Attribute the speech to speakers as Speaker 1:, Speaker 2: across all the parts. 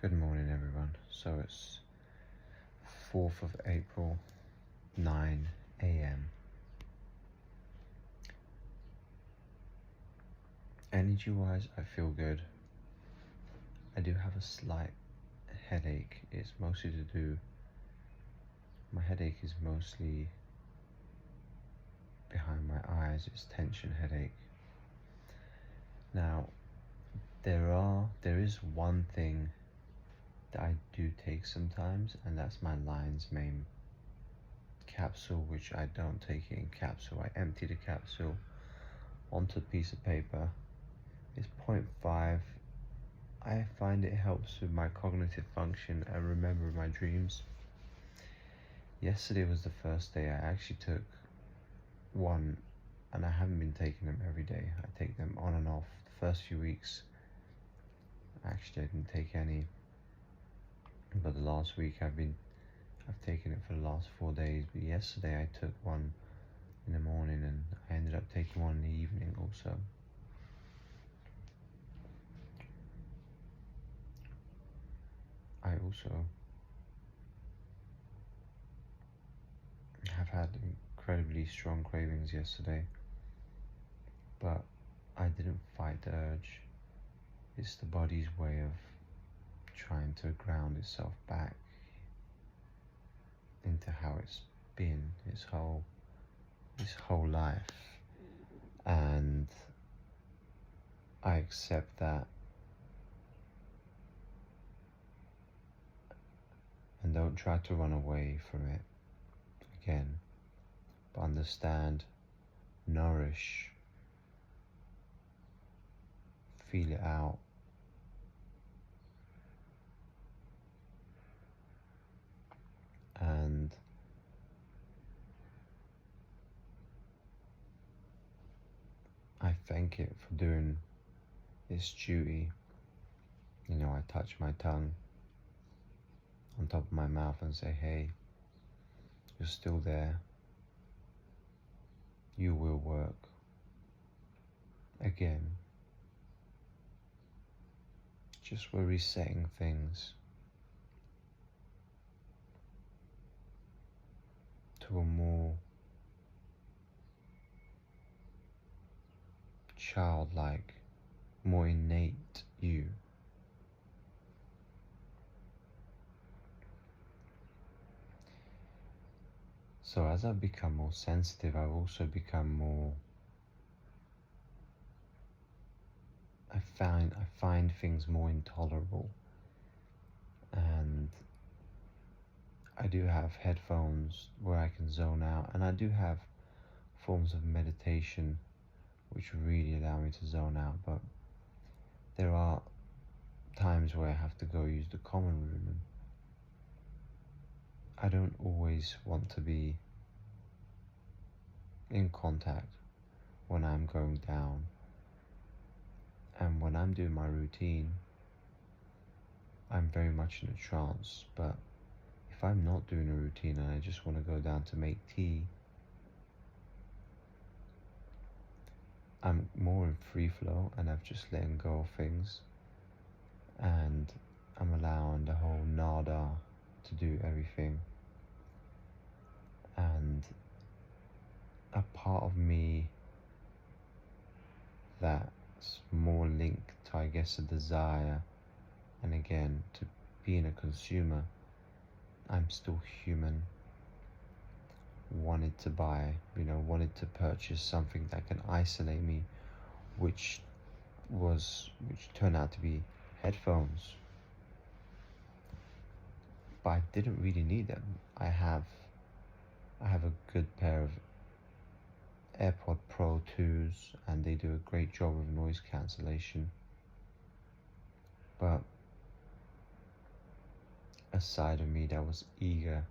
Speaker 1: Good morning, everyone. So it's 4th of April, 9 a.m. Energy-wise, I feel good. I do have a slight headache. It's mostly to do, my headache is mostly behind my eyes. It's tension headache. Now, there is one thing that I do take sometimes, and that's my lion's mane capsule, which I don't take it in capsule. I empty the capsule onto a piece of paper. It's 0.5. I find it helps with my cognitive function and remember my dreams. Yesterday was the first day I actually took one, and I haven't been taking them every day. I take them on and off. The first few weeks, actually I didn't take any, but the last week I've taken it for the last 4 days. But yesterday I took one in the morning, and I ended up taking one in the evening also. I also have had incredibly strong cravings yesterday, but I didn't fight the urge. It's the body's way of trying to ground itself back into how it's been its whole life, and I accept that and don't try to run away from it again, but understand, nourish, feel it out, and I thank it for doing its duty. You know, I touch my tongue on top of my mouth and say, hey, you're still there. You will work. Again, just we're resetting things to a more childlike, more innate you. So as I've become more sensitive, I've also become more, I find things more intolerable. And I do have headphones where I can zone out, and I do have forms of meditation which really allow me to zone out, but there are times where I have to go use the common room, and I don't always want to be in contact when I'm going down. And when I'm doing my routine, I'm very much in a trance. But if I'm not doing a routine and I just want to go down to make tea, I'm more in free flow, and I've just letting go of things, and I'm allowing the whole nada to do everything. And a part of me that's more linked to, I guess, a desire, and again, to being a consumer, I'm still human, wanted to buy, wanted to purchase something that can isolate me, which turned out to be headphones. But I didn't really need them. I have a good pair of AirPod Pro 2s, and they do a great job of noise cancellation. But a side of me that was eager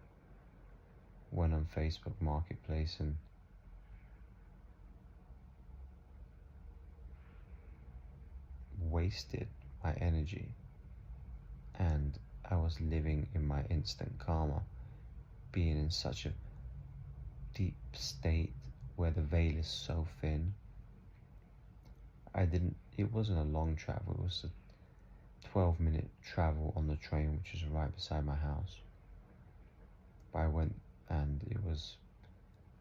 Speaker 1: went on Facebook Marketplace and wasted my energy, and I was living in my instant karma, being in such a deep state where the veil is so thin. It wasn't a long travel, it was 12-minute travel on the train, which is right beside my house. But I went and it was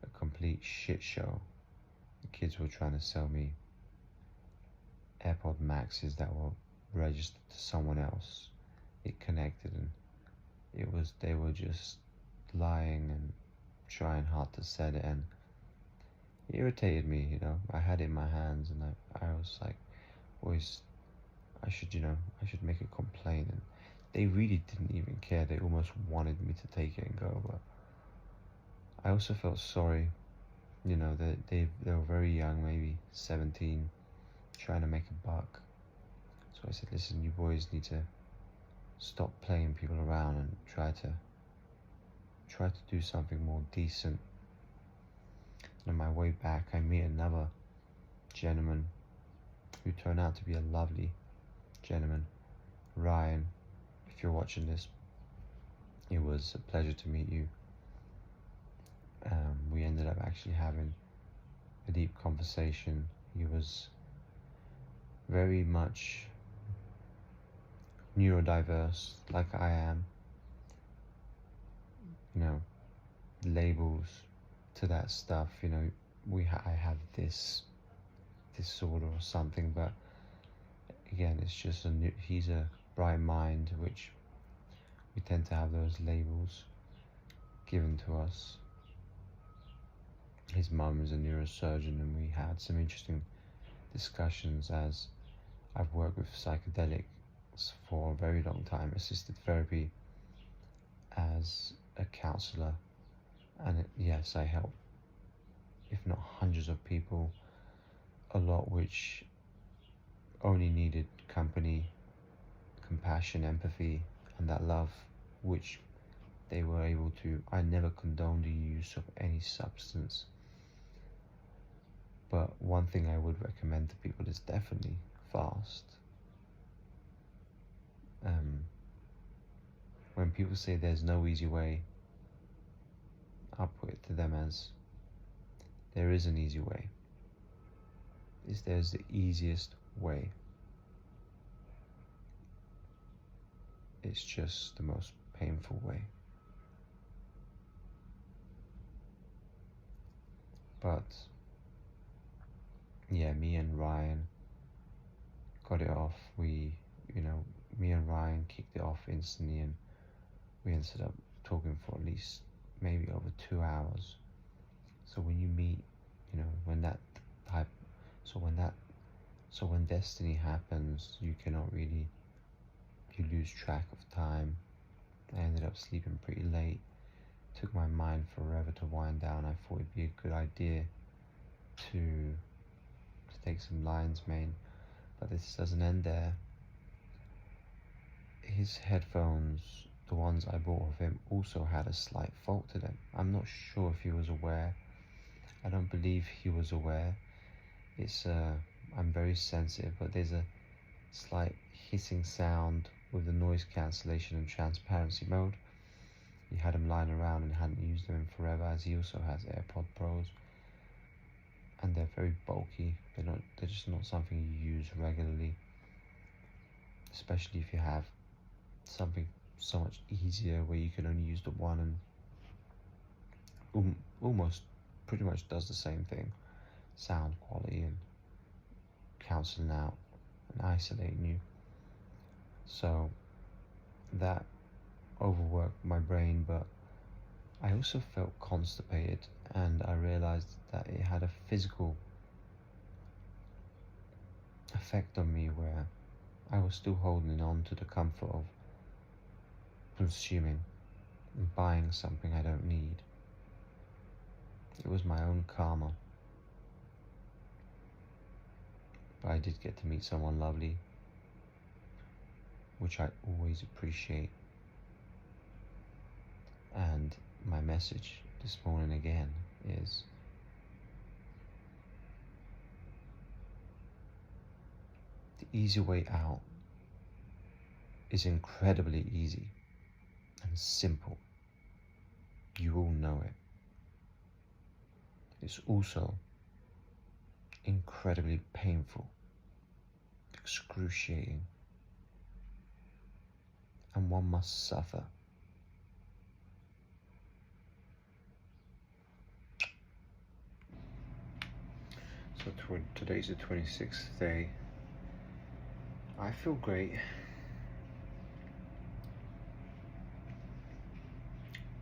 Speaker 1: a complete shit show. The kids were trying to sell me AirPod Maxes that were registered to someone else. It connected and they were just lying and trying hard to sell it, and it irritated me, I had it in my hands and I was like, always, I should make a complaint, and they really didn't even care. They almost wanted me to take it and go, but I also felt sorry, that they were very young, maybe 17, trying to make a buck. So I said, listen, you boys need to stop playing people around and try to do something more decent. And on my way back, I meet another gentleman who turned out to be a lovely gentleman. Ryan, if you're watching this, it was a pleasure to meet you. We ended up actually having a deep conversation. He was very much neurodiverse, like I am. Labels to that stuff. I have this disorder or something, but again, it's just he's a bright mind, which we tend to have those labels given to us. His mum is a neurosurgeon, and we had some interesting discussions, as I've worked with psychedelics for a very long time, assisted therapy as a counselor, and yes, I help, if not hundreds of people, a lot which only needed company, compassion, empathy, and that love, which they were able to. I never condoned the use of any substance, but one thing I would recommend to people is definitely fast. When people say there's no easy way, I'll put it to them as there is an easy way. There's the easiest way. It's just the most painful way. But yeah, me and Ryan got it off. Me and Ryan kicked it off instantly, and we ended up talking for at least maybe over 2 hours. So when you meet, when that type, so when destiny happens, you lose track of time. I ended up sleeping pretty late. It took my mind forever to wind down. I thought it'd be a good idea to take some lion's mane, but this doesn't end there. His headphones, the ones I bought of him, also had a slight fault to them. I'm not sure if he was aware. I don't believe he was aware. I'm very sensitive, but there's a slight hissing sound with the noise cancellation and transparency mode. He had them lying around and hadn't used them in forever, as he also has AirPod Pros, and they're very bulky. They're just not something you use regularly, especially if you have something so much easier where you can only use the one and almost pretty much does the same thing, sound quality and cancelling out and isolating you. So that overworked my brain, but I also felt constipated, and I realized that it had a physical effect on me, where I was still holding on to the comfort of consuming and buying something I don't need. It was my own karma. But I did get to meet someone lovely, which I always appreciate. And my message this morning again is the easy way out is incredibly easy and simple. You all know it. It's also incredibly painful, excruciating, and one must suffer. So today's the 26th day. I feel great,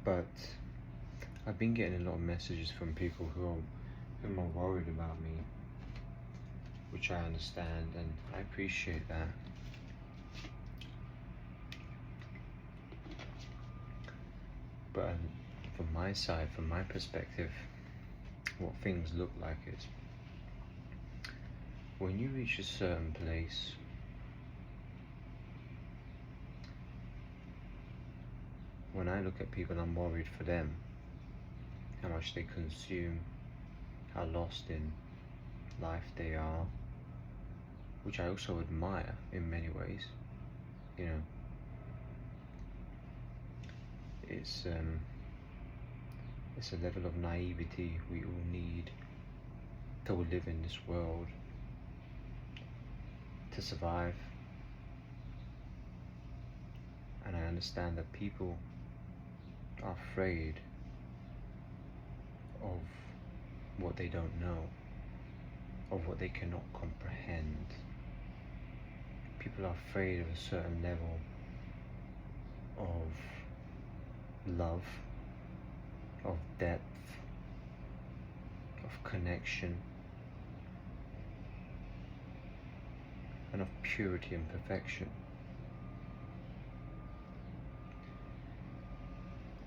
Speaker 1: but I've been getting a lot of messages from people who are worried about me, which I understand and I appreciate that. But from my side, from my perspective, what things look like is when you reach a certain place, when I look at people, I'm worried for them, how much they consume, how lost in life they are, which I also admire in many ways. You know, it's a level of naivety we all need to live in this world, to survive. And I understand that people are afraid of what they don't know, of what they cannot comprehend. People are afraid of a certain level of love, of depth, of connection, and of purity and perfection.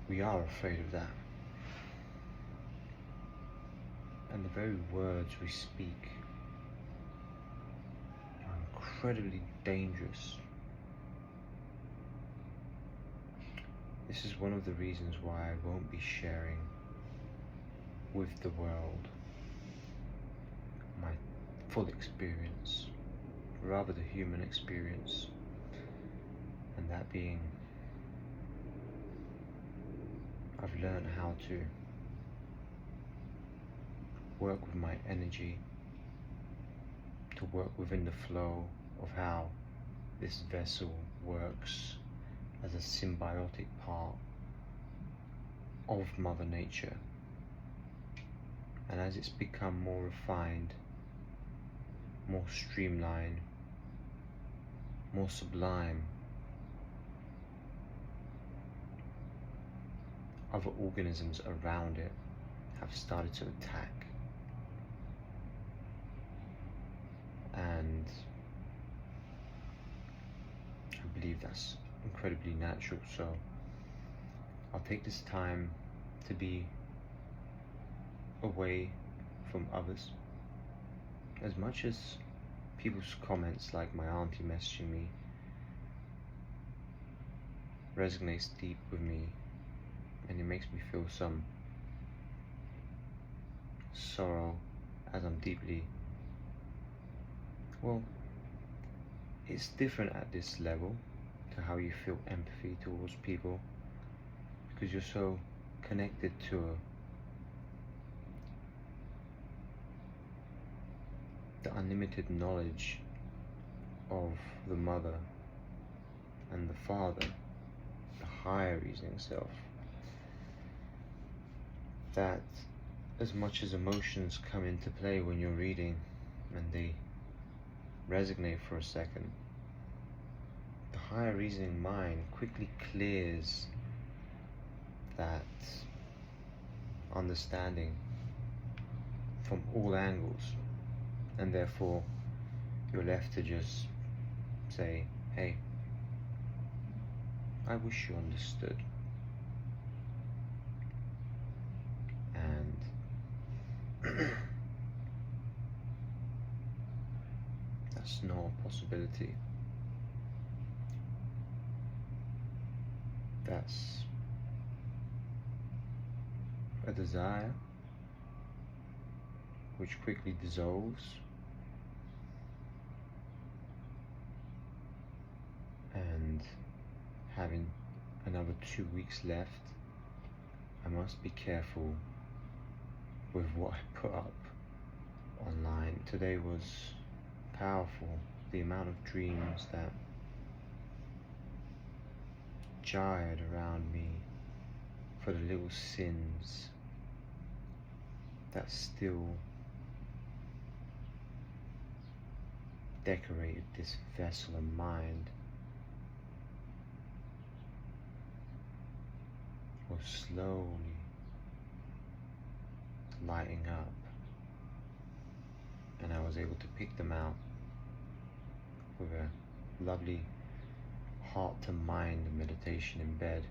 Speaker 1: We are afraid of that. And the very words we speak are incredibly dangerous. This is one of the reasons why I won't be sharing with the world my full experience, rather the human experience, and that being I've learned how to work with my energy, to work within the flow of how this vessel works as a symbiotic part of Mother Nature. And as it's become more refined, more streamlined, more sublime, other organisms around it have started to attack. And I believe that's incredibly natural. So I'll take this time to be away from others. As much as people's comments, like my auntie messaging me, resonates deep with me, and it makes me feel some sorrow, as I'm deeply, well, it's different at this level to how you feel empathy towards people, because you're so connected to the unlimited knowledge of the mother and the father, the higher reasoning self, that as much as emotions come into play when you're reading and they resonate for a second, the higher reasoning mind quickly clears that understanding from all angles, and therefore you're left to just say, hey, I wish you understood. And that's not a possibility. That's a desire which quickly dissolves, and having another 2 weeks left, I must be careful with what I put up online. Today was powerful, the amount of dreams that gyred around me for the little sins that still decorated this vessel of mind, was slowly lighting up, and I was able to pick them out with a lovely heart to mind meditation in bed.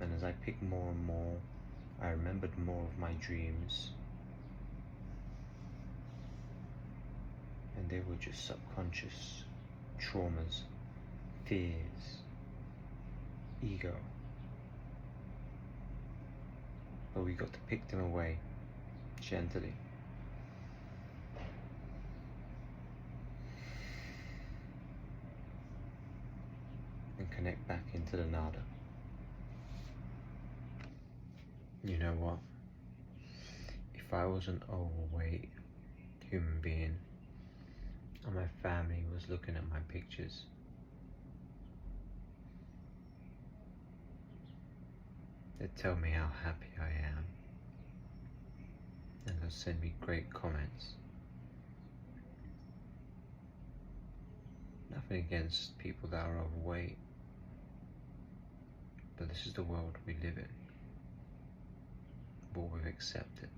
Speaker 1: And as I picked more and more, I remembered more of my dreams, and they were just subconscious traumas, fears, ego. But we got to pick them away gently. And connect back into the nada. You know what? If I was an overweight human being and my family was looking at my pictures, they'd tell me how happy I am, and they'll send me great comments. Nothing against people that are overweight, but this is the world we live in, what we've accepted.